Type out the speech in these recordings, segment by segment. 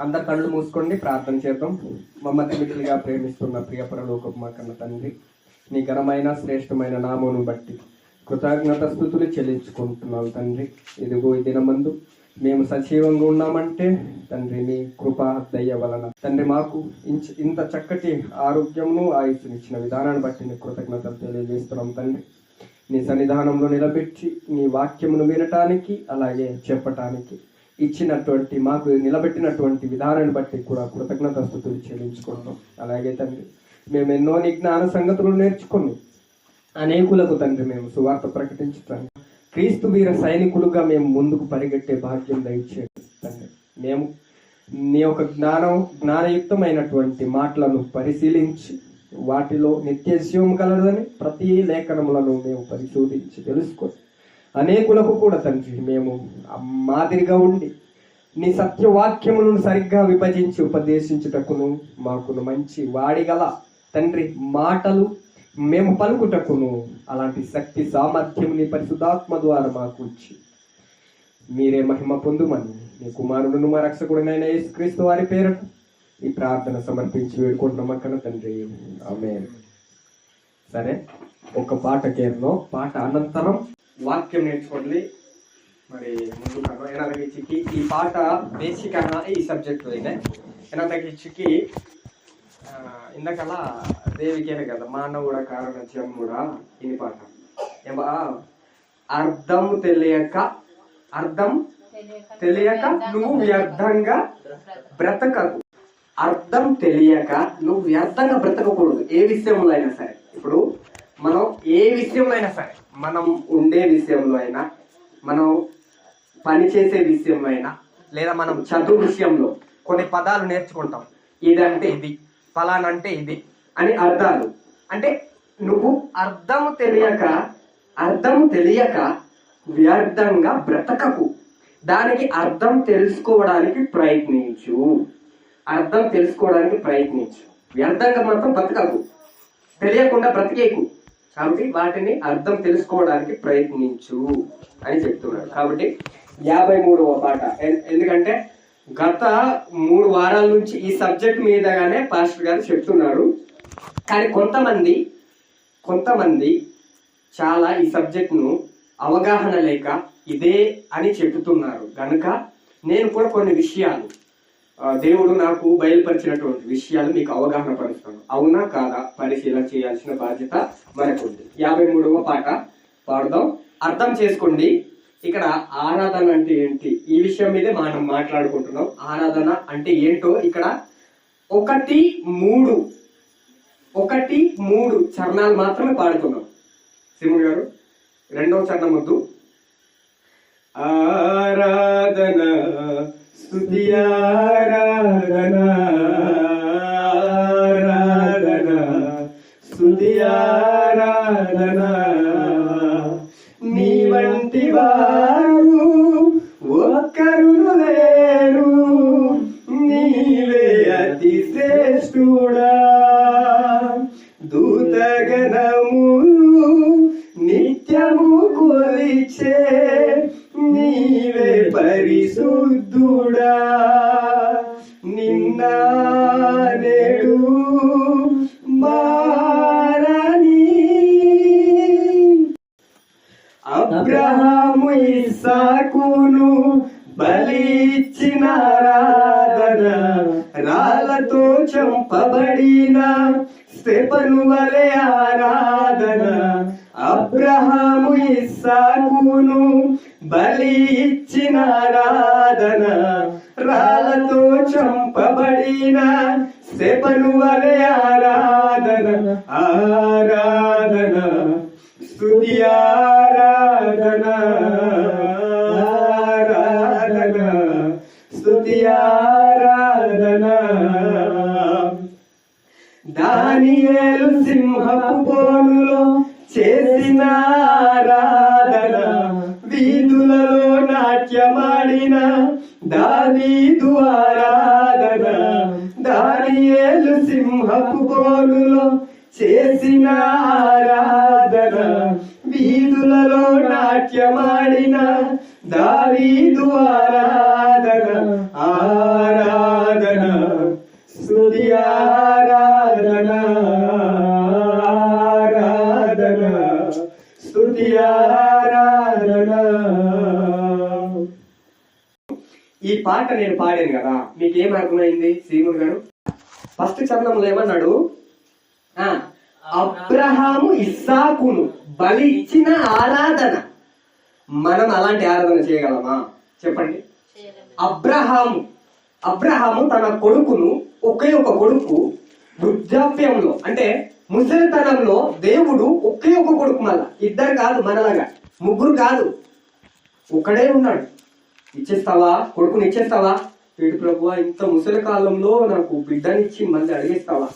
అందరు కళ్ళు మూసుకోండి, ప్రార్థన చేద్దాం. మమ్మల్ని మిగిలిగా ప్రేమిస్తున్న ప్రియ పరలోకపు మా కన్న తండ్రి, నీ ఘనమైన శ్రేష్టమైన నామమును బట్టి కృతజ్ఞత స్తుతులు చెల్లించుకుంటున్నాం తండ్రి. ఇదిగో ఈ దినమందు మేము సజీవంగా ఉన్నామంటే తండ్రి నీ కృపా దయ వలన తండ్రి మాకు ఇంత చక్కటి ఆరోగ్యమును ఆయుష్నిచ్చిన విధానాన్ని బట్టి నీ కృతజ్ఞతలు తెలియజేస్తున్నాం తండ్రి. నీ సన్నిధానంలో నిలబెట్టి నీ వాక్యమును వినటానికి అలాగే చెప్పటానికి ఇచ్చినటువంటి మాకు నిలబెట్టినటువంటి విధానాన్ని బట్టి కూడా కృతజ్ఞత స్తుతులు చెల్లించుకుంటాం. అలాగే తండ్రి మేము ఎన్నో నీ జ్ఞాన సంగతులు నేర్చుకుని అనేకులకు తండ్రి మేము సువార్త ప్రకటించటానికి క్రీస్తు వీర సైనికులుగా మేము ముందుకు పరిగెట్టే భాగ్యం దయచేయండి తండ్రి. మేము నీ యొక్క జ్ఞానయుక్తమైనటువంటి మాటలను పరిశీలించి వాటిలో నిత్య జీవం కలదని ప్రతి లేఖనములను మేము పరిశోధించి తెలుసుకొని అనేకులకు కూడా తండ్రి మేము మాదిరిగా ఉండి నీ సత్యవాక్యములను సరిగ్గా విభజించి ఉపదేశించుటకును మాకును మంచి వాడిగల తండ్రి మాటలు మేము పలుకుటకును అలాంటి శక్తి సామర్థ్యం నీ పరిశుద్ధాత్మ ద్వారా మాకు ఇచ్చి మీరే మహిమ పొందుమని నీ కుమారుడును మా రక్షకుడినైన యేసుక్రీస్తు వారి పేరట ఈ ప్రార్థన సమర్పించి వేడుకుంటున్నాం కన్నా తండ్రి, ఆమేన్. సరే, ఒక పాట కేర్లో పాట అనంతరం వాక్యం నేర్చుకోండి. మరి ముందుగా ఎనదగిచ్చికి ఈ పాట బేసిక్ అన్న ఈ సబ్జెక్ట్ అయినా ఎనదగిచ్చికి ఇందాకలా దేవికేనే కదా మానవుడ కారణ జమ్ముడా ఇది పాట అర్థం తెలియక నువ్వు వ్యర్థంగా బ్రతకకు. అర్థం తెలియక నువ్వు వ్యర్థంగా బ్రతకకూడదు. ఏ విషయంలో అయినా సరే, ఇప్పుడు మనం ఏ విషయంలో అయినా సరే, మనం ఉండే విషయంలో అయినా, మనం పని చేసే విషయంలో అయినా, లేదా మనం చదువు విషయంలో కొన్ని పదాలు నేర్చుకుంటాం. ఇదంటే ఇది, ఫలానంటే ఇది అని అర్థాలు. అంటే నువ్వు అర్థము తెలియక వ్యర్థంగా బ్రతకకు. దానికి అర్థం తెలుసుకోవడానికి ప్రయత్నించు. వ్యర్థంగా మాత్రం బ్రతకకు, తెలియకుండా బ్రతికేకు. కాబట్టి వాటిని అర్థం తెలుసుకోవడానికి ప్రయత్నించు అని చెప్తున్నాడు. కాబట్టి 53వ పాట. ఎందుకంటే గత 3 వారాల నుంచి ఈ సబ్జెక్ట్ మీదగానే పాస్టర్ గారు చెప్తున్నారు. కానీ కొంతమంది చాలా ఈ సబ్జెక్ట్ను అవగాహన లేక ఇదే అని చెబుతున్నారు. కనుక నేను కూడా కొన్ని విషయాలు దేవుడు నాకు బయలుపరిచినటువంటి విషయాలు మీకు అవగాహన పరుస్తాను. అవునా కాదా పరిశీలన చేయాల్సిన బాధ్యత మనకుంది. 53వ పాట పాడదాం, అర్థం చేసుకోండి. ఇక్కడ ఆరాధన అంటే ఏంటి, ఈ విషయం మీదే మనం మాట్లాడుకుంటున్నాం. ఆరాధన అంటే ఏంటో ఇక్కడ 1-3 చరణాలు మాత్రమే పాడుతున్నాం. సింహ గారు 2వ చరణం వద్దు. ఆరాధన స్తుతి ఆరాధన, ఆరాధన స్తుతి ఆరాధన, నీ వంటి వారు ఒక్కరు లేరు, నీవే అతి శ్రేష్ఠుడా. దూతగణములు నిత్యము కొలిచే నీవే పరిశుద్ధుడా. నిన్న నేడు మారని అబ్రహాము ఇస్సాకును బలిచ్చిన ఆరాధన, రాళ్ళతో చంపబడిన స్తెఫను వలె ఆరాధన. అబ్రహాము ఇస్సాకును బలి ఇచ్చిన ఆరాధన, రాళ్ళతో చంపబడిన స్తెఫను వలె ఆరాధన. ఆరాధన స్తుతి ఆరాధన, ఆరాధన స్తుతి ఆరాధన. దానియేలు సింహపు బోనులో చేసిన ఆరాధన, వీధులలో నాట్యమాడిన దావీదు ఆరాధన. దానియేలు సింహపు బోనులో చేసిన ఆరాధన, వీధులలో నాట్యమాడిన దావీదు ఆరాధన. ఆరాధన పాట నేను పాడాను కదా, మీకేం అర్థమైంది శ్రీముడు గారు? ఫస్ట్ చరణంలో ఏమన్నాడు? అబ్రహాము ఇస్సాకును బలి ఇచ్చిన ఆరాధన. మనం అలాంటి ఆరాధన చేయగలమా చెప్పండి? అబ్రహాము తన కొడుకును, ఒకే ఒక కొడుకు, వృద్ధాప్యంలో అంటే ముసలితనంలో దేవుడు ఒకే ఒక కొడుకు, మళ్ళా ఇద్దరు కాదు, మనలాగా ముగ్గురు కాదు, ఒకడే ఉన్నాడు. ఇచ్చేస్తావా కొడుకుని? ఇచ్చేస్తావా? వీడు ప్రభువా, ఇంత ముసలి కాలంలో నాకు బిడ్డనిచ్చి మళ్ళీ అడిగేస్తావా?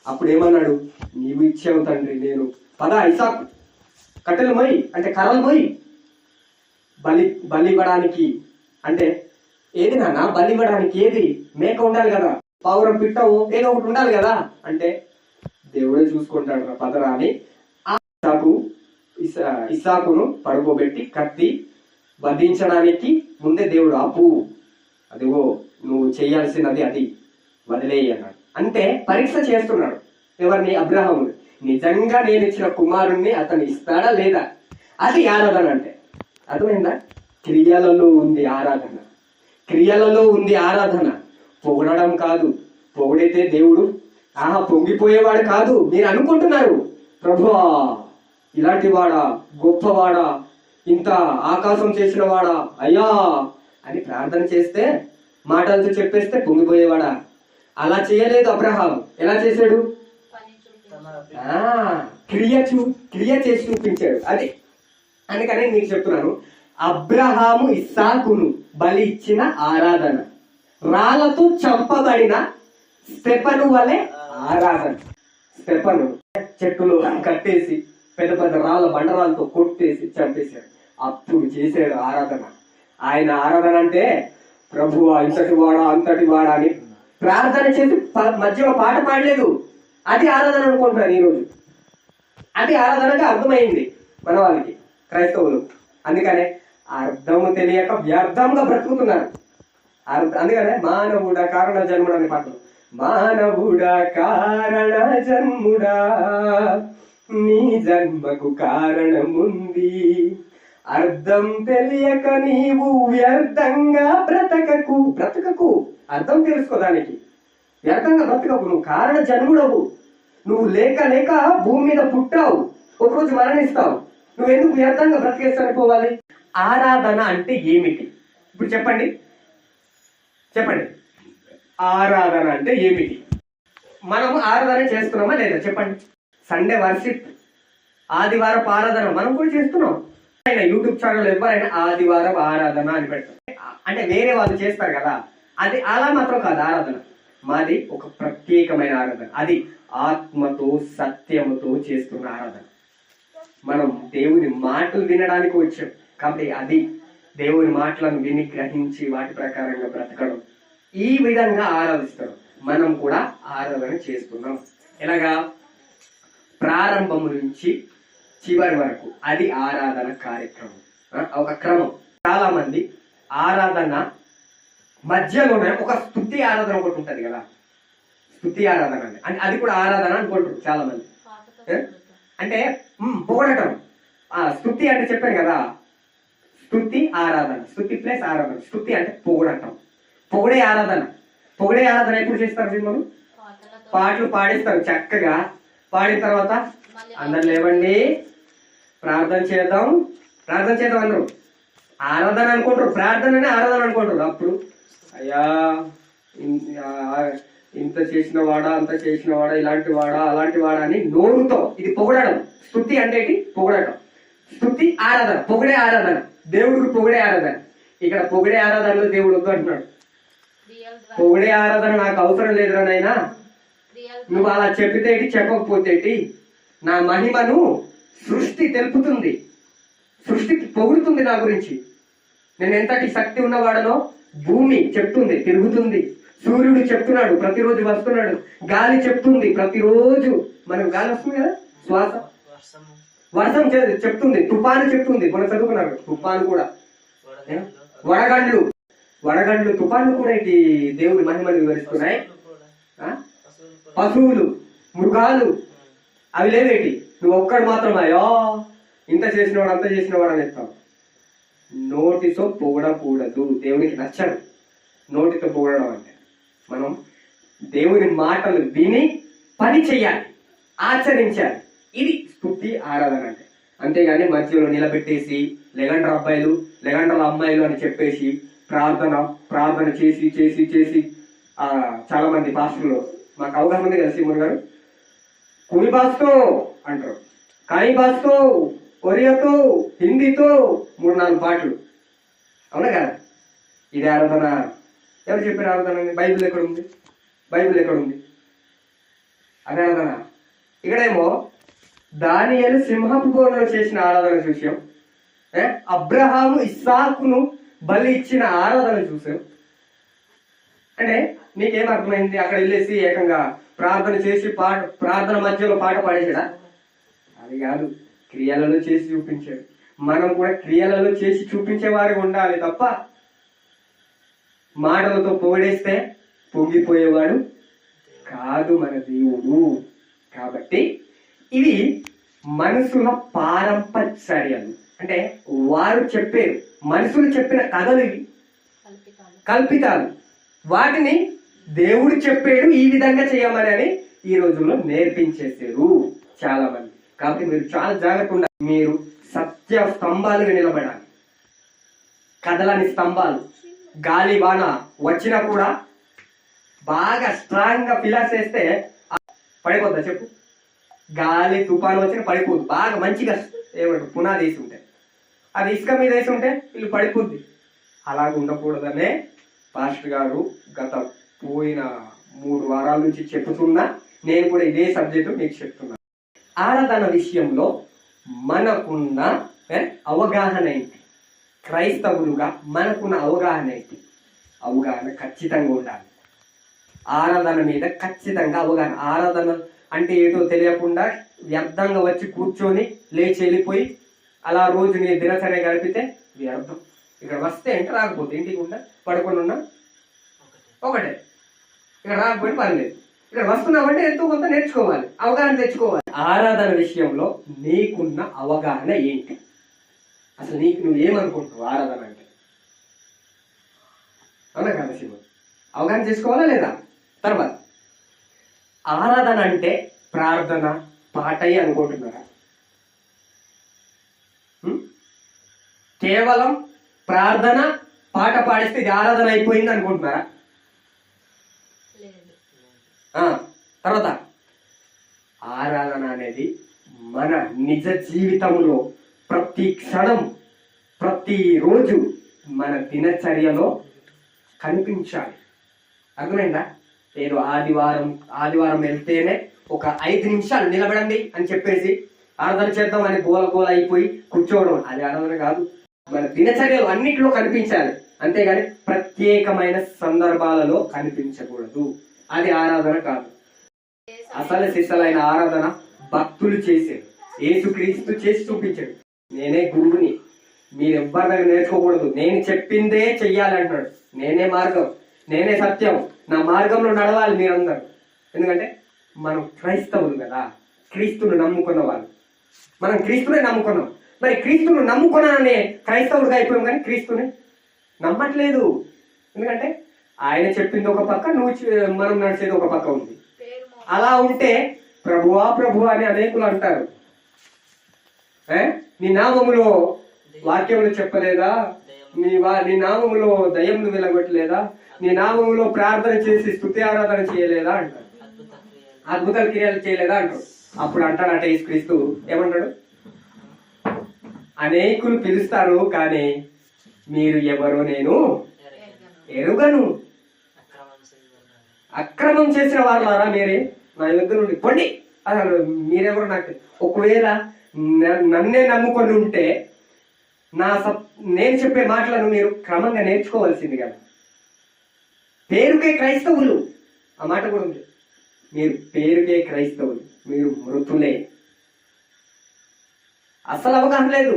అప్పుడు ఏమన్నాడు? నీవు ఇచ్చావు తండ్రి, నేను పద ఇసాకు కట్టెలు మొయ్యి అంటే కర్రలు మొయ్యి, బలి ఇవ్వడానికి. అంటే ఏది నాన్న బలి ఇవ్వడానికి? ఏది? మేక ఉండాలి కదా, పావురం పిట్టవు ఏదో ఒకటి ఉండాలి కదా. అంటే దేవుడే చూసుకుంటాడు రా పదరా అని ఇస్సాకును పడుకోబెట్టి కత్తి వధించడానికి ముందే దేవుడు ఆపు, అదిగో నువ్వు చేయాల్సినది అది, వదిలేయి అన్నాడు. అంటే పరీక్ష చేస్తున్నాడు ఎవరిని? అబ్రహాము. నిజంగా నేను ఇచ్చిన కుమారుణ్ణి అతను ఇస్తాడా లేదా? అది ఆరాధన అంటే. అర్థమైందా? క్రియలలో ఉంది ఆరాధన, క్రియలలో ఉంది ఆరాధన. పొగడడం కాదు. పొగిడితే దేవుడు పొంగిపోయేవాడు కాదు. మీరు అనుకుంటున్నారు ప్రభువా ఇలాంటి వాడా, గొప్పవాడా, ఇంత ఆకాశం చేసిన వాడా అయ్యా అని ప్రార్థన చేస్తే, మాటలతో చెప్పేస్తే పొంగిపోయేవాడా? అలా చేయలేదు అబ్రహాం. ఎలా చేశాడు? క్రియ చేసి చూపించాడు. అది అందుకనే మీకు చెప్తున్నాను, అబ్రహాము ఇస్సాకును బలి ఇచ్చిన ఆరాధన, రాళ్లతో చంపబడిన స్టెఫను వలె ఆరాధన. స్టెఫను చెట్టులో కట్టేసి పెద్ద పెద్ద రాళ్ళ బండరాలతో కొట్టేసి చంపేశాడు. అప్పుడు చేశాడు ఆరాధన. ఆయన ఆరాధన అంటే ప్రభువా ఇంతటి వాడా అంతటి వాడా అని ప్రార్థన చేసి మధ్యలో పాట పాడలేదు. అది ఆరాధన అనుకుంటున్నారు ఈరోజు. అది ఆరాధనగా అర్థమైంది మన వాళ్ళకి, క్రైస్తవులు. అందుకనే అర్థము తెలియక వ్యర్థంగా బ్రతుకుతున్నారు. అందుకనే మానవుడా కారణ జన్ముడా అనే పాటలు, మానవుడా కారణ జన్ముడా నీ జన్మకు కారణముంది, అర్థం తెలియక నీవు వ్యర్థంగా బ్రతకకు. అర్థం తెలుసుకోదానికి వ్యర్థంగా బ్రతకకు. నువ్వు కారణ జన్ముడవు. నువ్వు లేక భూమి మీద పుట్టావు, ఒకరోజు మరణిస్తావు. నువ్వెందుకు వ్యర్థంగా బ్రతికేస్తానిపోవాలి? ఆరాధన అంటే ఏమిటి? ఇప్పుడు చెప్పండి. ఆరాధన అంటే ఏమిటి? మనము ఆరాధన చేస్తున్నామా లేదా చెప్పండి? సండే వర్షిప్, ఆదివారపు ఆరాధన మనం కూడా చేస్తున్నాం. యూట్యూబ్ ఛానల్ ఎవరైనా ఆదివారం ఆరాధన అని పెడతారు. అంటే వేరే వాళ్ళు చేస్తారు కదా, అది అలా మాత్రం కాదు ఆరాధన. మాది ఒక ప్రత్యేకమైన ఆరాధన. అది ఆత్మతో సత్యముతో చేస్తున్న ఆరాధన. మనం దేవుని మాటలు వినడానికి వచ్చాం కాబట్టి అది దేవుని మాటలను విని గ్రహించి వాటి ప్రకారంగా బ్రతకడం, ఈ విధంగా ఆరాధిస్తాడు. మనం కూడా ఆరాధన చేస్తున్నాం. ఎలాగా? ప్రారంభం నుంచి చివరి వరకు అది ఆరాధన కార్యక్రమం, ఒక క్రమం. చాలా మంది ఆరాధన మధ్యలోనే ఒక స్తుతి ఆరాధన ఒకటి ఉంటది కదా, స్తుతి ఆరాధన అంటే అది కూడా ఆరాధన అనుకుంటారు చాలా మంది. అంటే పొగడటం. స్తుతి అంటే చెప్పాను కదా, స్తుతి ఆరాధన, స్తుతి ప్లస్ ఆరాధన. స్తుతి అంటే పొగడటం, పొగడే ఆరాధన. పొగడే ఆరాధన ఎప్పుడు చేస్తారు? సినిమాలు పాటలు పాడిస్తారు చక్కగా. పాడిన తర్వాత అందరు లేవండి ప్రార్థన చేద్దాం అందరూ ఆరాధన అనుకుంటారు. ప్రార్థననే ఆరాధన అనుకుంటారు. అప్పుడు అయ్యా ఇంత చేసిన వాడా, అంత చేసిన వాడా, ఇలాంటి వాడా, అలాంటి వాడా అని నోరుతో ఇది పొగడడం. స్తుతి అంటే పొగడటం. స్తుతి ఆరాధన, పొగడే ఆరాధన, దేవుడికి పొగడే ఆరాధన. ఇక్కడ పొగడే ఆరాధనలో దేవుడు వద్దు అంటున్నాడు. పొగడే ఆరాధన నాకు అవసరం లేదురా నాయనా, నువ్వు అలా చెప్పితేటి చెప్పకపోతేటి, నా మహిమను సృష్టి తెలుపుతుంది, సృష్టికి పొగుడుతుంది నా గురించి. నేను ఎంతటి శక్తి ఉన్నవాడనో భూమి చెప్తుంది, తిరుగుతుంది. సూర్యుడు చెప్తున్నాడు, ప్రతిరోజు వస్తున్నాడు. గాలి చెప్తుంది, ప్రతిరోజు మనకు గాలి వస్తుంది కదా, శ్వాస. వర్షం చెప్తుంది, తుఫాను చెప్తుంది. మనం చదువుకున్నాడు తుఫాను కూడా. వడగండ్లు తుఫాన్లు కూడా ఇటు దేవుడి మహిమను వివరిస్తున్నాయి. పశువులు, మృగాలు అవి లేవేటి. నువ్వు ఒక్కడు మాత్రం అయ్యో ఇంత చేసినవాడు అంత చేసినవాడు అని చెప్తావు. నోటితో పొగడకూడదు. దేవునికి నచ్చదు నోటితో పొగడడం అంటే. మనం దేవుని మాటలు విని పని చెయ్యాలి, ఆచరించాలి. ఇది స్తుతి ఆరాధన అంటే. అంతేగాని మధ్యలో నిలబెట్టేసి లెగండ్ర అబ్బాయిలు లెగండ్ర అమ్మాయిలు అని చెప్పేసి ప్రార్థన చేసి చేసి చేసి చాలా మంది పాస్టర్లు మాకు అవగాహన ఉంది కదా సింహుడు గారు, కుడి భాషతో అంటారు, కాయి భాషతో, ఒరియాతో, హిందీతో 3-4 పాటలు. అవునా కదా? ఇది ఆరాధన? ఎవరు చెప్పారు ఆరాధన? బైబిల్ ఎక్కడ ఉంది? బైబిల్ ఎక్కడ ఉంది? అది ఆరాధన. ఇక్కడేమో దానియేలు సింహపు బోనులో చేసిన ఆరాధన చూసాం, అబ్రహాము ఇస్సాకును బలి ఇచ్చిన ఆరాధన చూసాం. అంటే నీకేం అర్థమైంది? అక్కడ వెళ్ళేసి ఏకంగా ప్రార్థన చేసి ప్రార్థన మధ్యలో పాట పాడేసాడా? అది కాదు, క్రియలలో చేసి చూపించాడు. మనం కూడా క్రియలలో చేసి చూపించేవారు ఉండాలి తప్ప మాటలతో పొగిడేస్తే పొంగిపోయేవాడు కాదు మన దేవుడు. కాబట్టి ఇవి మనుషుల పారంపర్యాలు. అంటే వారు చెప్పారు, మనుషులు చెప్పిన కథలు ఇవి, కల్పితాలు. వాటిని దేవుడు చెప్పాడు ఈ విధంగా చేయమని అని ఈ రోజుల్లో నేర్పించేసారు చాలా మంది. కాబట్టి మీరు చాలా జాగ్రత్త ఉండాలి. మీరు సత్య స్తంభాలుగా నిలబడాలి, కదలని స్తంభాలు. గాలి వాన వచ్చినా కూడా బాగా స్ట్రాంగ్ గా పిల్లర్స్ వేస్తే పడిపోద్దా చెప్పు? గాలి తుఫాను వచ్చినా పడిపోద్దు. బాగా మంచిగా ఏమంటారు పునాది వేసి ఉంటే, అది ఇసుక మీద వేసి ఉంటే వీళ్ళు పడిపోద్ది. అలాగ ఉండకూడదనే పాస్టర్ గారు గత పోయిన 3 వారాల నుంచి చెప్తున్నా. నేను కూడా ఇదే సబ్జెక్టు మీకు చెప్తున్నా. ఆరాధన విషయంలో మనకున్న అవగాహన ఏంటి? క్రైస్తవులుగా మనకున్న అవగాహన ఏంటి? అవగాహన ఖచ్చితంగా ఉండాలి. ఆరాధన మీద ఖచ్చితంగా అవగాహన. ఆరాధన అంటే ఏదో తెలియకుండా వ్యర్థంగా వచ్చి కూర్చొని లేచి వెళ్ళిపోయి అలా రోజు నీ దినచర్య గడిపితే వ్యర్థం. ఇక్కడ వస్తే అంటే రాకపోతే ఇంటికి ఉండా పడుకొని ఉన్నా ఒకటే. ఇక్కడ రాకపోయినా పర్లేదు. ఇక్కడ వస్తున్నామంటే ఎంతో కొంత నేర్చుకోవాలి, అవగాహన తెచ్చుకోవాలి. ఆరాధన విషయంలో నీకున్న అవగాహన ఏంటి? అసలు నువ్వు ఏమనుకుంటున్నావు ఆరాధన అంటే? అవునా కదా శివ? అవగాహన చేసుకోవాలా లేదా? తర్వాత ఆరాధన అంటే ప్రార్థన పాటయి అనుకుంటున్నారా? కేవలం ప్రార్థన పాట పాడిస్తే ఇది ఆరాధన అయిపోయింది అనుకుంటున్నారా? తర్వాత ఆరాధన అనేది మన నిజ జీవితంలో ప్రతి క్షణం ప్రతిరోజు మన దినచర్యలో కనిపించాలి. అర్థమైందా? ఏదో ఆదివారం వెళ్తేనే ఒక 5 నిమిషాలు నిలబడండి అని చెప్పేసి ఆరాధన చేద్దాం అని గోల అయిపోయి కూర్చోవడం అది ఆరాధన కాదు. మన దినచర్యలు అన్నిటిలో కనిపించాలి, అంతేగాని ప్రత్యేకమైన సందర్భాలలో కనిపించకూడదు. అది ఆరాధన కాదు. అసలు సిసలైన ఆరాధన భక్తులు చేసేది, యేసుక్రీస్తు చేసి చూపించాడు. నేనే గురువుని, మీరెవ్వరి దగ్గర నేర్చుకోకూడదు, నేను చెప్పిందే చెయ్యాలి అంటున్నాడు. నేనే మార్గం, నేనే సత్యం, నా మార్గంలో నడవాలి మీరందరూ. ఎందుకంటే మనం క్రైస్తవులు కదా, క్రీస్తును నమ్ముకున్న వాళ్ళు. మనం క్రీస్తునే నమ్ముకున్నాం. మరి క్రీస్తును నమ్ముకున్నానే క్రైస్తవుడిగా అయిపోయాం, కానీ క్రీస్తుని నమ్మట్లేదు. ఎందుకంటే ఆయన చెప్పింది ఒక పక్క, మనం నడిచేది ఒక పక్క ఉంది. అలా ఉంటే ప్రభువా అని అనేకులు అంటారు. నీ నామములో వాక్యములు చెప్పలేదా? నీ నామములో దయ్యములు వెలగొట్టలేదా? నీ నామములో ప్రార్థన చేసి స్తుతి ఆరాధన చేయలేదా అంటారు. అద్భుత క్రియలు చేయలేదా అంటారు. అప్పుడు అంటాడట యేసుక్రీస్తు, ఏమంటాడు? అనేకులు పిలుస్తారు కానీ మీరు ఎవరో నేను ఎరుగను. అక్రమం చేసిన వారులారా మీరే నా దగ్గర నుండి పొండి. అసలు మీరెవరు నాకు? ఒకవేళ నన్నే నమ్ముకొని ఉంటే నేను చెప్పే మాటలను మీరు క్రమంగా నేర్చుకోవాల్సింది కదా. పేరుకే క్రైస్తవులు, ఆ మాట కూడా ఉంది. మీరు పేరుకే క్రైస్తవులు, మీరు మృతులే. అసలు అవగాహన లేదు,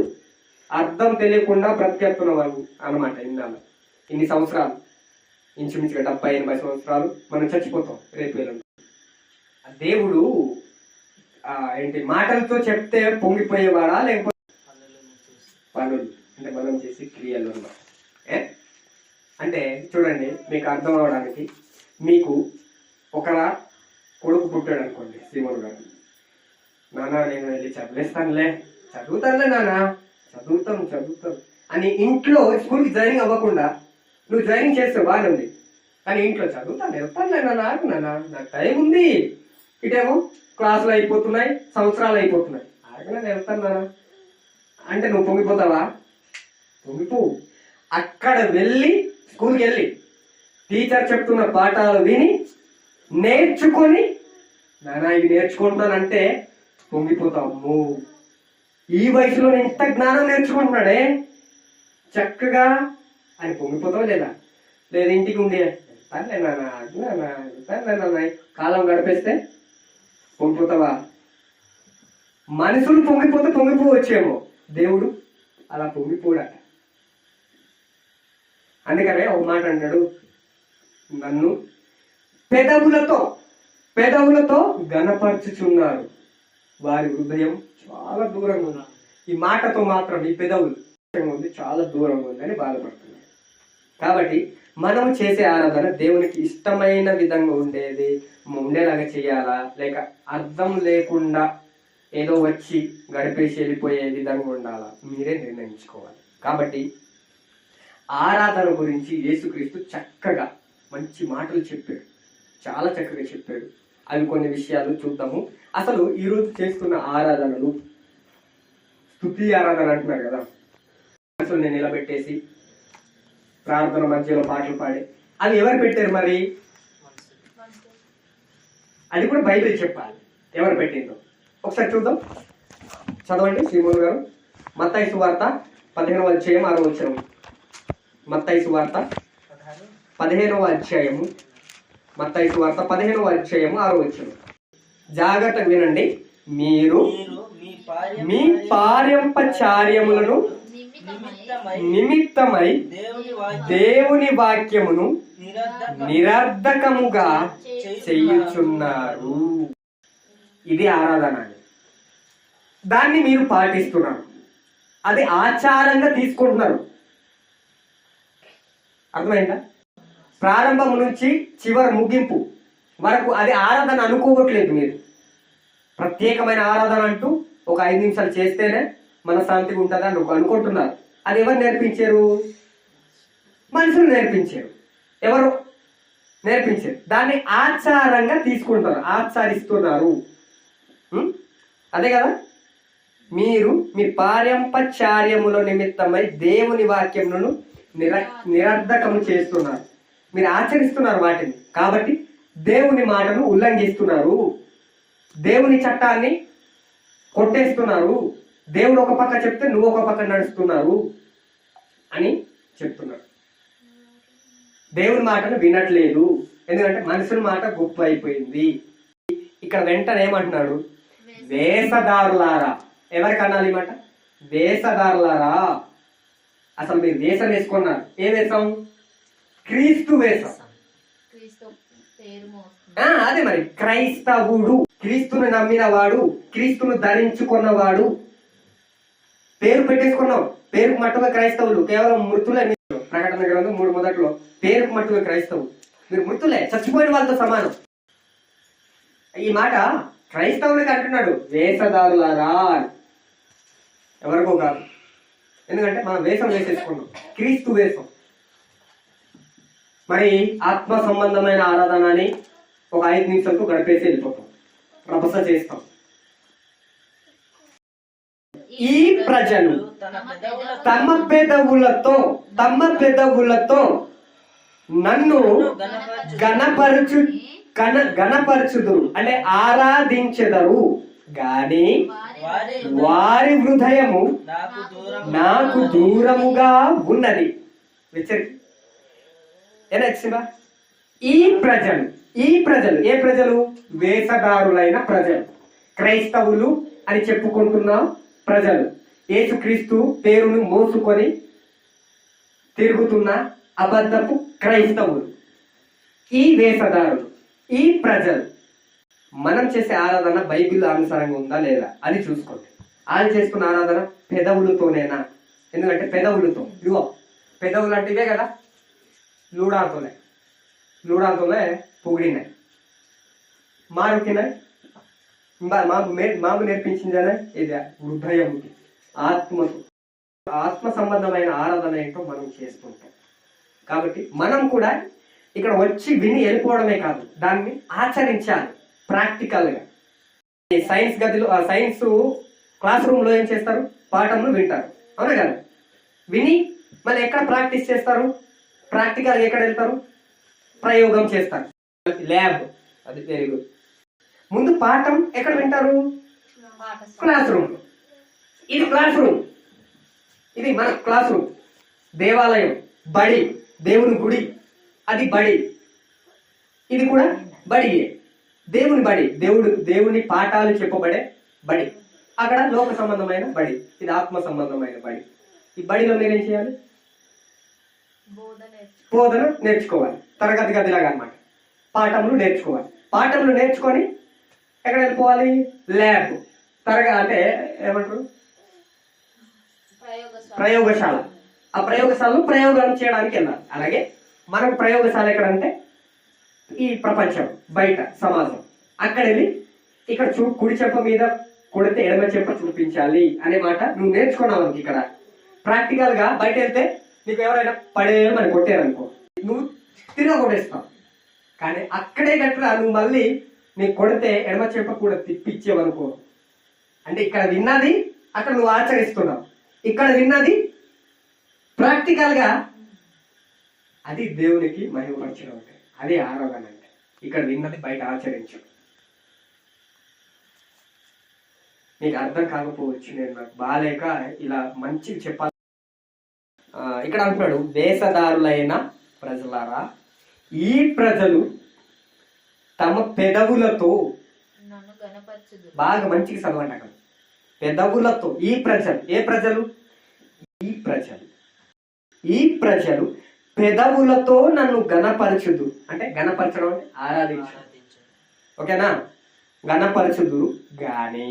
అర్థం తెలియకుండా బ్రతికేస్తున్న వాళ్ళు అన్నమాట. ఇన్ని సంవత్సరాలు, ఇంచుమించుగా 70-80 సంవత్సరాలు మనం చచ్చిపోతాం రేపు ఎల్లుండి. దేవుడు మాటలతో చెప్తే పొంగిపోయేవాడా లేకపోతే పనులు? అంటే మనం చేసే క్రియలు అన్నమాట. అంటే చూడండి, మీకు అర్థం అవడానికి, మీకు ఒకరా కొడుకు పుట్టాడు అనుకోండి, సీమోన్ గారు, నాన్న నేను వెళ్ళి చదివేస్తానులే నాన్న, చదువుతాం అని ఇంట్లో స్కూల్కి జాయినింగ్ అవ్వకుండా నువ్వు జాయినింగ్ చేస్తావు, బాగానే ఉంది. కానీ ఇంట్లో వెళ్తానులే నాన్న, నాకు టైం ఉంది. ఇటేమో క్లాసులు అయిపోతున్నాయి, సంవత్సరాలు అయిపోతున్నాయి, ఆగనే వెళ్తాను నాన్న అంటే నువ్వు పొంగిపోతావా? పొంగిపోవు. అక్కడ వెళ్ళి, స్కూల్కి వెళ్ళి టీచర్ చెప్తున్న పాఠాలు విని నేర్చుకొని, నాన్న ఇవి నేర్చుకుంటానంటే పొంగిపోతావు. ఈ వయసులో ఇంత జ్ఞానం నేర్చుకుంటున్నాడే చక్కగా అని పొంగిపోతావు లేదా? లేదా ఇంటికి ఉండి కాలం గడిపేస్తే పొంగిపోతావా? మనుషులు పొంగిపోతే పొంగిపోవచ్చేమో, దేవుడు అలా పొంగిపోడట. అందుకనే ఒక మాట అంటాడు, నన్ను పెదవులతో గణపరచుచున్నారు, వారి హృదయం చాలా దూరంగా ఉంది. ఈ మాటతో మాత్రం ఈ పెదవులు ఉంది చాలా దూరంగా ఉందని బాధపడుతున్నారు. కాబట్టి మనం చేసే ఆరాధన దేవునికి ఇష్టమైన విధంగా ఉండేలాగా చేయాలా, లేక అర్థం లేకుండా ఏదో వచ్చి గడిపేసి వెళ్ళిపోయే విధంగా ఉండాలా, మీరే నిర్ణయించుకోవాలి. కాబట్టి ఆరాధన గురించి యేసుక్రీస్తు చక్కగా మంచి మాటలు చెప్పాడు, చాలా చక్కగా చెప్పాడు. అవి కొన్ని విషయాలు చూద్దాము. అసలు ఈరోజు చేస్తున్న ఆరాధనలు స్తుతి ఆరాధన అంటున్నారు కదా, అసలు నేను నిలబెట్టేసి ప్రార్థన మధ్యలో పాటలు పాడి అవి ఎవరు పెట్టారు? మరి అది కూడా బైబిల్ చెప్పాలి ఎవరు పెట్టిందో. ఒకసారి చూద్దాం, చదవండి సీమోన్ గారు. మత్తయి సువార్త 15వ అధ్యాయం 6వ వచనం. మత్తయి సువార్త 15వ అధ్యాయము, మత్తయి సువార్త 15వ అధ్యాయము 6వ వచనం. జాగ్రత్తగా వినండి. మీరు మీ పారంపచార్యములను నిమిత్తమై దేవుని వాక్యమును నిరర్ధకముగా చేయుచున్నారు. ఇది ఆరాధన. దాన్ని మీరు పాటిస్తున్నారు, అది ఆచారంగా తీసుకుంటున్నారు. అర్థమైందా? ప్రారంభం నుంచి చివరి ముగింపు వరకు అది ఆరాధన అనుకోవట్లేదు. మీరు ప్రత్యేకమైన ఆరాధన అంటూ ఒక 5 నిమిషాలు చేస్తేనే మనశ్శాంతిగా ఉంటుందని అనుకుంటున్నారు. అది ఎవరు నేర్పించారు? మనుషులు నేర్పించారు. ఎవరు నేర్పించారు? దాన్ని ఆచారంగా తీసుకుంటారు, ఆచరిస్తున్నారు. అదే కదా, మీరు మీ పారంపచార్యముల నిమిత్తమై దేవుని వాక్యములను నిరర్ధకము చేస్తున్నారు. మీరు ఆచరిస్తున్నారు వాటిని, కాబట్టి దేవుని మాటను ఉల్లంఘిస్తున్నారు, దేవుని చట్టాన్ని కొట్టేస్తున్నారు, దేవుడు ఒక పక్క చెప్తే నువ్వు ఒక పక్క నడుస్తున్నారు అని చెప్తున్నారు. దేవుని మాటను వినట్లేదు, ఎందుకంటే మనుషుల మాట గొప్ప అయిపోయింది. ఇక్కడ వెంటనే ఏమంటున్నాడు? వేషధారులారా. ఎవరికి అనాలి మాట? వేషధారులారా. అసలు మీరు వేషం వేసుకున్నారు. ఏ వేషం? క్రీస్తు వేషం. అదే మరి, క్రైస్తవుడు, క్రీస్తును నమ్మినవాడు, క్రీస్తును ధరించుకున్నవాడు. పేరు పెట్టేసుకున్నావు, పేరుకు మట్టుగా క్రైస్తవులు, కేవలం మృతులే. ప్రకటన గ్రంథం 3 పేరుకు మట్టుగా క్రైస్తవులు. మీరు మృతులే, చచ్చిపోయిన వాళ్ళతో సమానం. ఈ మాట క్రైస్తవులకి అంటున్నాడు, వేషధారులారా. ఎవరికో కాదు, ఎందుకంటే మనం వేషం వేసేసుకున్నాం, క్రీస్తు వేషం. మరి ఆత్మ సంబంధమైన ఆరాధన అని ఒక 5 నిమిషాలతో గడిపేసి వెళ్ళిపోతాం, రభస చేస్తాం. ఈ ప్రజలు తమ పెదవులతో నన్ను గణపరచుదురు అంటే ఆరాధించెదరు, గాని వారి హృదయము నాకు దూరముగా ఉన్నది. ఈ ప్రజలు ఏ ప్రజలు? వేషధారులైన ప్రజలు, క్రైస్తవులు అని చెప్పుకుంటున్న ప్రజలు, యేసుక్రీస్తు పేరును మోసుకొని తిరుగుతున్న అబద్ధపు క్రైస్తవులు, ఈ వేషధారులు, ఈ ప్రజలు. మనం చేసే ఆరాధన బైబిల్ అనుసారంగా ఉందా లేదా అని చూసుకోండి. ఆయన చేసుకున్న ఆరాధన పెదవులతోనేనా, ఎందుకంటే పెదవులతో, ఇదిగో పెదవులు అంటే ఇవే కదా, లూడాతోనే పొగిడినాయి, మారుకినాయి, మాకు నేర్పించిందనే ఇది హృదయంకి, ఆత్మకు, ఆత్మ సంబంధమైన ఆరాధన ఏంటో మనం చేస్తుంటాం. కాబట్టి మనం కూడా ఇక్కడ వచ్చి విని వెళ్ళిపోవడమే కాదు, దాన్ని ఆచరించాలి ప్రాక్టికల్ గా. సైన్స్ గదిలో, సైన్స్ క్లాస్ రూమ్ లో ఏం చేస్తారు, పాఠంలో వింటారు, అవునా కదా, విని మళ్ళీ ఎక్కడ ప్రాక్టీస్ చేస్తారు, ప్రాక్టికల్ ఎక్కడ వెళ్తారు, ప్రయోగం చేస్తారు, ల్యాబ్. అది వెరీ గుడ్. ముందు పాఠం ఎక్కడ వింటారు, క్లాస్ రూమ్. ఇది క్లాస్ రూమ్, ఇది మన క్లాస్ రూమ్. దేవాలయం, బడి, దేవుని గుడి, అది బడి. ఇది కూడా బడియే, దేవుని బడి, దేవుని పాఠాలు చెప్పబడే బడి. అక్కడ లోక సంబంధమైన బడి, ఇది ఆత్మ సంబంధమైన బడి. ఈ బడిలో మీరేం చేయాలి, బోధన నేర్చుకోవాలి, తరగతి గదిలాగా అన్నమాట. పాఠములు నేర్చుకోవాలి, పాఠములు నేర్చుకొని ఎక్కడ వెళ్ళిపోవాలి, ల్యాబ్, అంటే ఏమంటారు, ప్రయోగశాల. ఆ ప్రయోగశాలలో ప్రయోగాలు చేయడానికి వెళ్ళాలి. అలాగే మనకు ప్రయోగశాల ఎక్కడంటే ఈ ప్రపంచం బయట, సమాజం. అక్కడ వెళ్ళి ఇక్కడ కుడి చెంప మీద కొడితే ఎడమ చెంప చూపించాలి అనే మాట నువ్వు నేర్చుకున్నావు. ఇక్కడ ప్రాక్టికల్ గా బయట వెళ్తే నీకు ఎవరైనా పడేయమని కొట్టారనుకో, నువ్వు తిరిగి కొట్టేస్తావు. కానీ అక్కడే గట్రా నువ్వు మళ్ళీ నీకు కొడితే ఎడమ చెంప కూడా తిప్పిచ్చేవనుకో, అంటే ఇక్కడ విన్నది అక్కడ నువ్వు ఆచరిస్తున్నావు, ఇక్కడ విన్నది ప్రాక్టికల్ గా, అది దేవునికి మహిమపరచడం అంటే, అదే ఆరాధన అంటే. ఇక్కడ విన్నది బయట ఆచరించడం. నీకు అర్థం కాకపోవచ్చు, నేను నాకు బాలేక ఇలా మంచిగా చెప్పాలి. ఇక్కడ అంటున్నాడు, వేషధారులైన ప్రజలారా, ఈ ప్రజలు తమ పెదవులతో, బాగా మంచిగా చదవండి అక్కడ, పెదవులతో, ఈ ప్రజలు, ఏ ప్రజలు, ఈ ప్రజలు పెదవులతో నన్ను గణపరచుదు, అంటే గణపరచడం అంటే ఆరాధించడం, ఓకేనా, గణపరచుదురు గాని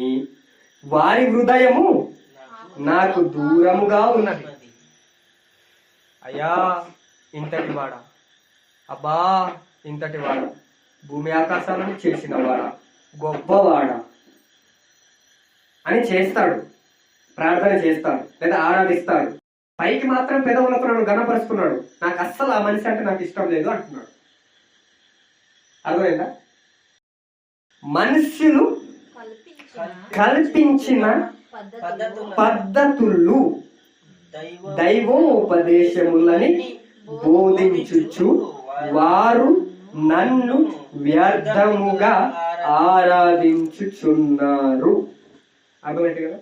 వారి హృదయము నాకు దూరముగా ఉన్నది. అయ్యా ఇంతటి వాడా, అబ్బా ఇంతటి వాడా, భూమి ఆకాశాలను చేసిన వాడా, గొప్పవాడా అని చేస్తాడు, ప్రార్థన చేస్తాడు, లేదా ఆరాధిస్తాడు. పైకి మాత్రం పెదవులతో నన్ను గణపరుస్తున్నాడు, నాకు అస్సలు ఆ మనిషి అంటే నాకు ఇష్టం లేదు అంటున్నాడు. అర్థమైందా? మనుషులు కల్పించిన పద్ధతులు, దైవోపదేశములని బోధించుచు వారు నన్ను వ్యర్థముగా ఆరాధించుచున్నారు. అర్థమైంది కదా,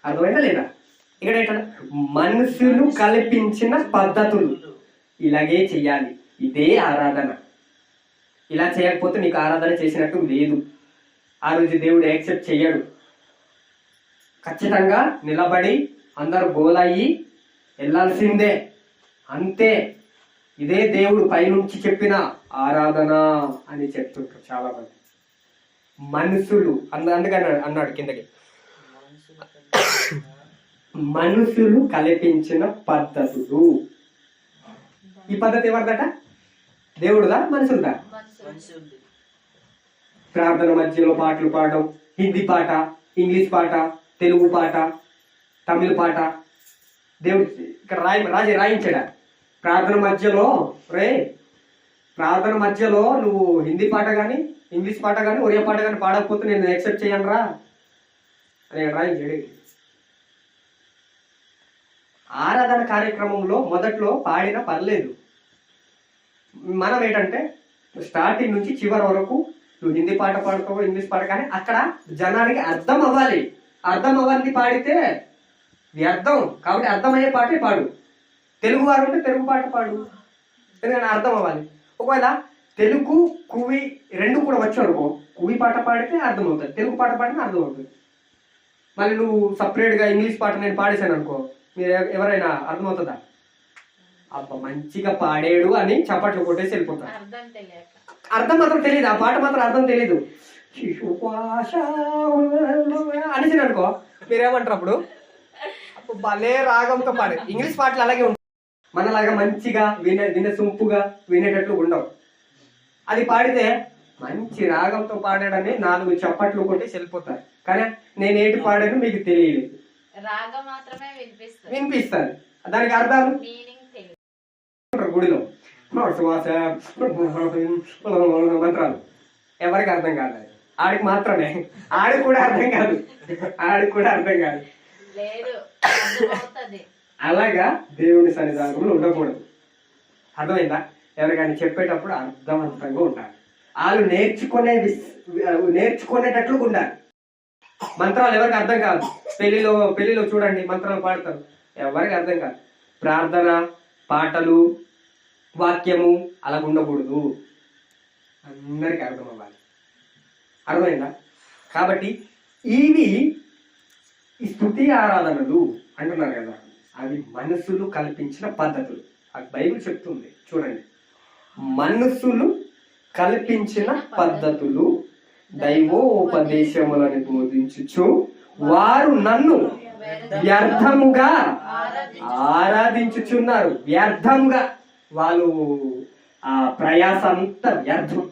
అర్థమైందా లేదా? ఇక్కడ మనుషులు కల్పించిన పద్ధతులు, ఇలాగే చెయ్యాలి, ఇదే ఆరాధన. ఇలా చేయకపోతే నీకు ఆరాధన చేసినట్టు లేదు. ఆ రోజు దేవుడు యాక్సెప్ట్ చెయ్యడు. ఖచ్చితంగా నిలబడి అందరూ గోలయ్యి వెళ్ళాల్సిందే, అంతే. ఇదే దేవుడు పైనుంచి చెప్పిన ఆరాధన అని చెప్తుంటారు చాలా మంది. మనుషులు అందుకని అన్నాడు కిందకి, మనుషులు కల్పించిన పద్ధతులు. ఈ పద్ధతి ఎవరిదట, దేవుడుదా మనుషులదా? ప్రార్థన మధ్యలో పాటలు పాడడం, హిందీ పాట, ఇంగ్లీష్ పాట, తెలుగు పాట, తమిళ పాట. దేవుడు ఇక్కడ రాయించాడా ప్రార్థన మధ్యలో, ప్రార్థన మధ్యలో నువ్వు హిందీ పాట కానీ ఇంగ్లీష్ పాట కానీ ఒరియా పాట కానీ పాడకపోతే నేను యాక్సెప్ట్ చేయను రా అని రాయించాడు. ఆరాధన కార్యక్రమంలో మొదట్లో పాడినా పర్లేదు. మనం ఏంటంటే స్టార్టింగ్ నుంచి చివరి వరకు నువ్వు హిందీ పాట పాడుతావు, ఇంగ్లీష్ పాట, కానీ అక్కడ జనానికి అర్థం అవ్వాలి. అర్థం అవ్వాలి పాడితే వ్యర్థం. కాబట్టి అర్థమయ్యే పాటే పాడు. తెలుగు వారు ఉంటే తెలుగు పాట పాడు, ఎందుకంటే అర్థం అవ్వాలి. ఒకవేళ తెలుగు కువి రెండు కూడా వచ్చు అనుకో, కువి పాట పాడితే అర్థం అవుతుంది, తెలుగు పాట పాడితే అర్థం అవుతుంది. మళ్ళీ నువ్వు సపరేట్గా ఇంగ్లీష్ పాట నేను పాడేశాను అనుకో, మీరు ఎవరైనా అర్థమవుతుందా? అబ్బా మంచిగా పాడాడు అని చప్పట్లు కొట్టేసి వెళ్ళిపోతారు. అర్థం మాత్రం తెలియదు, ఆ పాట మాత్రం అర్థం తెలీదు. అనేసి అనుకో, మీరేమంటారు అప్పుడు? భలే రాగంతో పాడు. ఇంగ్లీష్ పాటలు అలాగే ఉంటాయి, మనలాగా మంచిగా వినే సొంపుగా వినేటట్లు ఉండవు. అది పాడితే మంచి రాగంతో పాడాడని 4 చప్పట్లు కొట్టి వెళ్ళిపోతారు. కానీ నేను ఏంటి పాడాను మీకు తెలియలేదు, రాగం మాత్రమే వినిపిస్తుంది. దానికి అర్థాలు గుడిలో మంత్రాలు ఎవరికి అర్థం కాదు. ఆడికి మాత్రమే, ఆడికి కూడా అర్థం కాదు, ఆడికి కూడా అర్థం కాదు. అలాగా దేవుని సన్నిధానంలో ఉండకూడదు. అర్థమైందా? ఎవరికైనా చెప్పేటప్పుడు అర్థవంతంగా ఉండాలి. వాళ్ళు నేర్చుకునేటట్లు ఉండాలి. మంత్రాలు ఎవరికి అర్థం కాదు. పెళ్లిలో చూడండి మంత్రాలు పాడతారు, ఎవరికి అర్థం కాదు. ప్రార్థన, పాటలు, వాక్యము అలా ఉండకూడదు, అందరికి అర్థం అవ్వాలి. అర్థమైందా? కాబట్టి ఇవి ఈ స్తుతి ఆరాధనలు అంటున్నారు కదా, అవి మనసులు కల్పించిన పద్ధతులు. అది బైబిల్ చెప్తుంది చూడండి. మనసులు కల్పించిన పద్ధతులు దైవోపదేశములను బోధించుచు వారు నన్ను వ్యర్థముగా ఆరాధించుచున్నారు. వ్యర్థముగా వాళ్ళు ఆ ప్రయాస అంతా వ్యర్థం,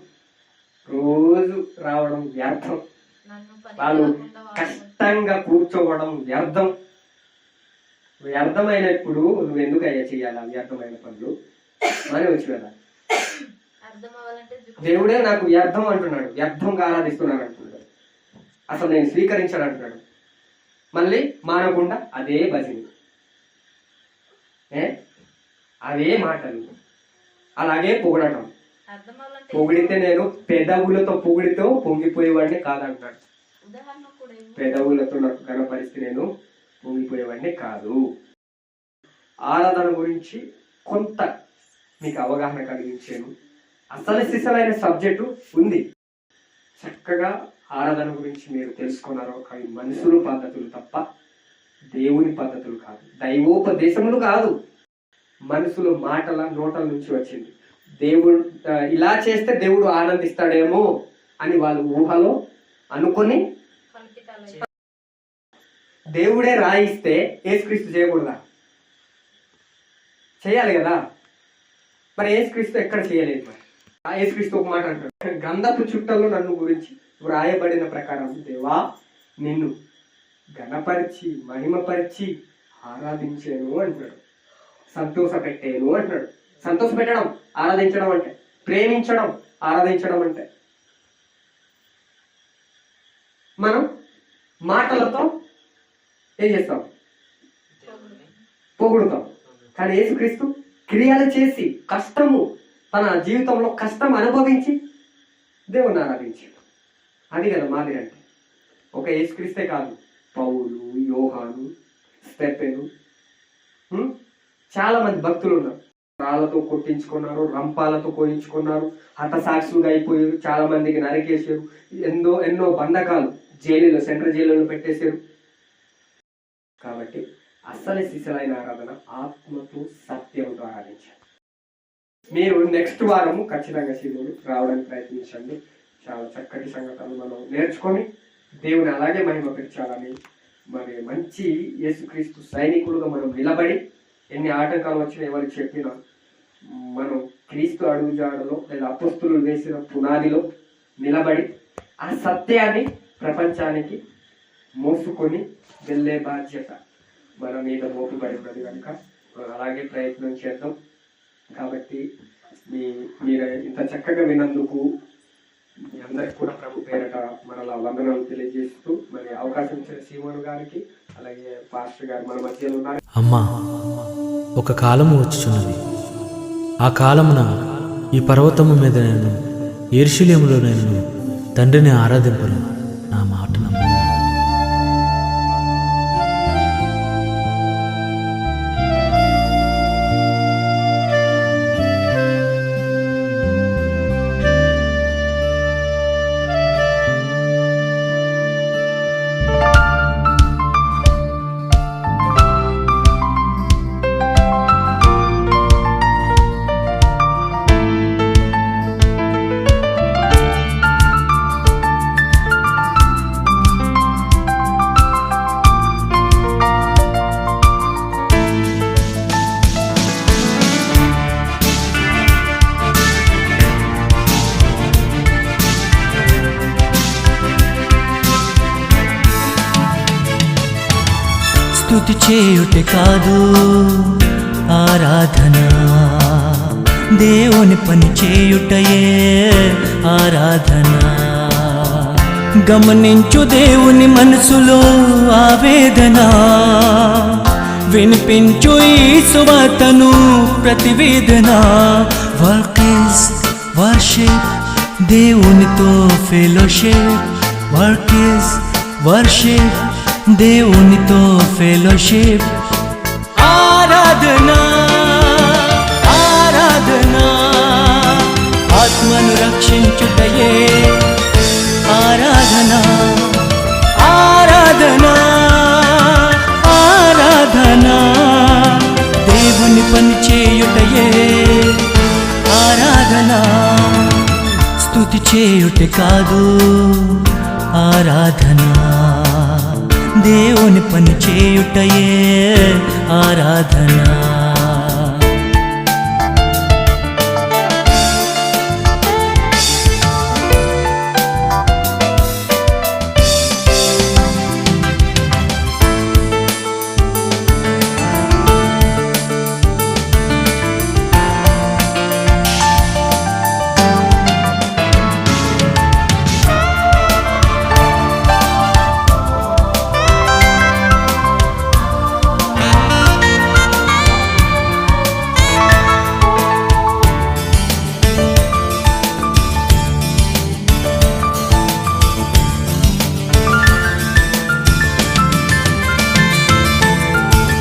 రోజు రావడం వ్యర్థం, వాళ్ళు కష్టంగా కూర్చోవడం వ్యర్థం. వ్యర్థమైనప్పుడు నువ్వు ఎందుకు అయ్యా చేయాలి వ్యర్థమైన పనులు అని వచ్చి కదా. దేవుడే నాకు వ్యర్థం అంటున్నాడు, వ్యర్థంగా ఆరాధిస్తున్నాడు అంటున్నాడు. అసలు నేను స్వీకరించాను అంటున్నాడు. మళ్ళీ మానకుండా అదే భజన, అదే మాటలు, అలాగే పొగడటం. పొగిడితే నేను పెదవులతో పొగిడితో పొంగిపోయేవాడిని కాదంటాడు. పెదవులతో నాకు గణపరిస్తే నేను పొంగిపోయేవాడిని కాదు. ఆరాధన గురించి కొంత మీకు అవగాహన కలిగించాను. అసలు సిసలైన సబ్జెక్టు ఉంది. చక్కగా ఆరాధన గురించి మీరు తెలుసుకున్నారు. అవి మనుషుల పద్ధతులు తప్ప దేవుని పద్ధతులు కాదు, దైవోపదేశములు కాదు. మనుషుల మాటల నోటల నుంచి వచ్చింది. దేవుడు ఇలా చేస్తే దేవుడు ఆనందిస్తాడేమో అని వాళ్ళు ఊహలో అనుకొని దేవుడే రాయిస్తే యేసుక్రీస్తు చేయకూడదా? చేయాలి కదా. మరి యేసుక్రీస్తు ఎక్కడ చేయలేదు. మరి ఆ యేసుక్రీస్తు ఒక మాట అంటాడు, గంధపు చుట్టలో నన్ను గురించి వ్రాయబడిన ప్రకారం దేవా నిన్ను ఘనపరిచి మహిమపరిచి ఆరాధించాను అంటాడు, సంతోషపెట్టాను అంటాడు. సంతోషపెట్టడం ఆరాధించడం అంటే, ప్రేమించడం ఆరాధించడం అంటే. మనం మాటలతో ఏం చేస్తాం? పొగుడుతాం. కానీ యేసుక్రీస్తు క్రియలు చేసి కష్టము, తన జీవితంలో కష్టం అనుభవించి దేవుని ఆరాధించాడు. అది కదా మాదిరి అంటే. ఒక యేసుక్రీస్తే కాదు, పౌలు, యోహాను, స్టెఫెను, చాలా మంది భక్తులు ఉన్నారు. రాళ్లతో కొట్టించుకున్నారు, రంపాలతో కోయించుకున్నారు, హతసాక్షులుగా అయిపోయారు, చాలా మందికి నరికేశారు, ఎన్నో బంధకాలు జైలులో, సెంట్రల్ జైలులో పెట్టేశారు. కాబట్టి అసలు శిశులైన ఆరాధన ఆత్మతో సత్యంతో ఆరాధించాలి. మీరు నెక్స్ట్ వారము ఖచ్చితంగా శివుడు రావడానికి ప్రయత్నించండి. చాలా చక్కటి సంగతులు మనం నేర్చుకొని దేవుని అలాగే మహిమపరచాలని, మరి మంచి యేసుక్రీస్తు సైనికులుగా మనం నిలబడి, ఎన్ని ఆటంకాలు వచ్చినా ఎవరికి చెప్పినా మనం క్రీస్తు అడుగుజాడలో లేదా అపొస్తలులు వేసిన పునాదిలో నిలబడి ఆ సత్యాన్ని ప్రపంచానికి మోసుకొని వెళ్ళే బాధ్యత మన మీద మోపుబడి ఉన్నది కనుక అలాగే ప్రయత్నం చేద్దాం. కాబట్టి మీరు ఇంత చక్కగా విన్నందుకు మీ అందరికి కూడా ప్రభు పేరట మనలా వందనాలు తెలియజేస్తూ, మరి అవకాశం ఇచ్చిన సీమోను గారికి అలాగే పాస్టర్ గారు మన మధ్యలో ఉన్నారు. అమ్మా, ఒక కాలము వచ్చుచున్నది. ఆ కాలమున ఈ పర్వతము మీద నేను, యెరూషలేములో నేను తండ్రిని ఆరాధింపను. నా మాట నమ్ము. స్తుతి చేయుటే కాదు ఆరాధన, దేవుని పని చేయుటయే ఆరాధన. గమనించు దేవుని మనసులో ఆవేదన, వినిపించు ఈ సువార్తను ప్రతివేదన. వర్క్ ఇస్ వర్షిప్, దేవునితో ఫెలోషిప్. వర్క్ ఇస్ వర్షిప్, దేవునితో ఫెలోషిప్. ఆరాధన ఆరాధన, ఆత్మను రక్షించుటయే ఆరాధన. ఆరాధన ఆరాధన, దేవుని పని చేయుటయే ఆరాధన. స్తుతి చేయుటే కాదు ఆరాధన, దేవుని పని చేయుటయే ఆరాధన.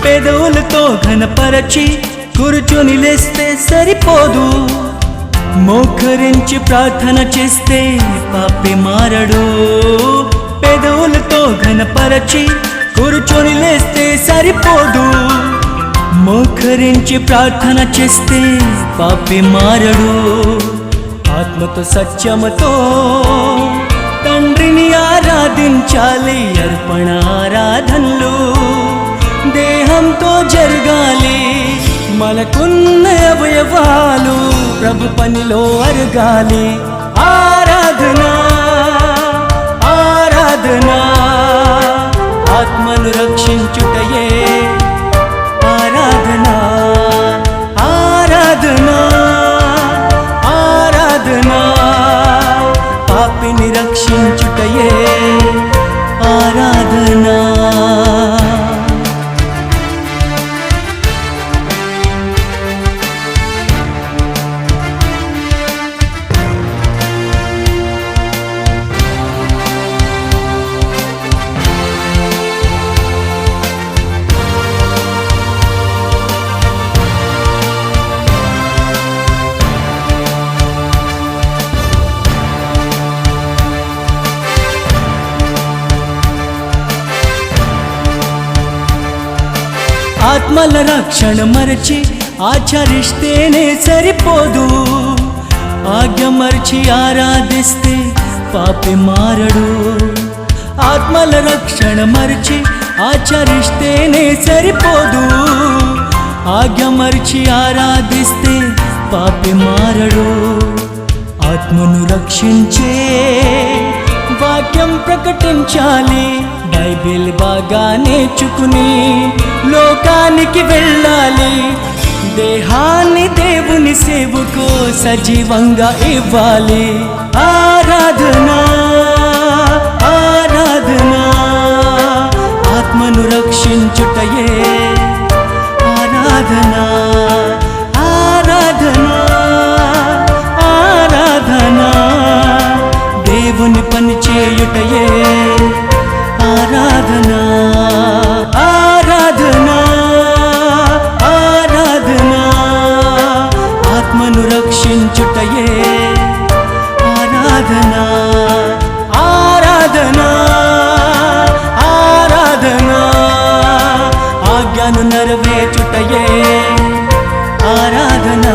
పెదవులతో ఘనపరచి కూర్చొని లేస్తే సరిపోదు, మోకరించి ప్రార్థన చేస్తే పాపి మారడు. పెదవులతో ఘనపరచి కూర్చొని లేస్తే సరిపోదు, మోకరించి ప్రార్థన చేస్తే పాపి మారడు. ఆత్మతో సత్యముతో తండ్రిని ఆరాధించాలి, అర్పణ ఆరాధనలు దేహంతో జరగాలి. మనకున్న అవయవాలు ప్రభు పనిలో అరగాలి. ఆరాధన ఆరాధన, ఆత్మను రక్షించుటయే ఆరాధన. ఆరాధన ఆరాధన, పాపిని రక్షించుటయే ఆరాధన. ఆత్మల రక్షణ మరచి ఆచరిస్తేనే సరిపోదు, ఆజ్ఞ మరచి ఆరాధిస్తే పాపి మారడు. ఆత్మల రక్షణ మరచి ఆచరిస్తేనే సరిపోదు, ఆజ్ఞ మరచి ఆరాధిస్తే పాపి మారడు. ఆత్మను రక్షించే వాక్యం ప్రకటించాలి, బైబిల్ బాగా నేర్చుకుని లోకానికి వెళ్ళాలి. దేహాన్ని దేవుని సేవకు సజీవంగా ఇవ్వాలి. ఆరాధన ఆరాధన, ఆత్మను రక్షించుటయే ఆరాధన. ఆరాధన ఆరాధన, దేవుని పని చేయుటయే ఆరాధన. ఆరాధన ఆరాధన, ఆత్మను రక్షించుటయే ఆరాధన. ఆరాధన ఆరాధన, ఆజ్ఞను నెరవేర్చుటయే ఆరాధన.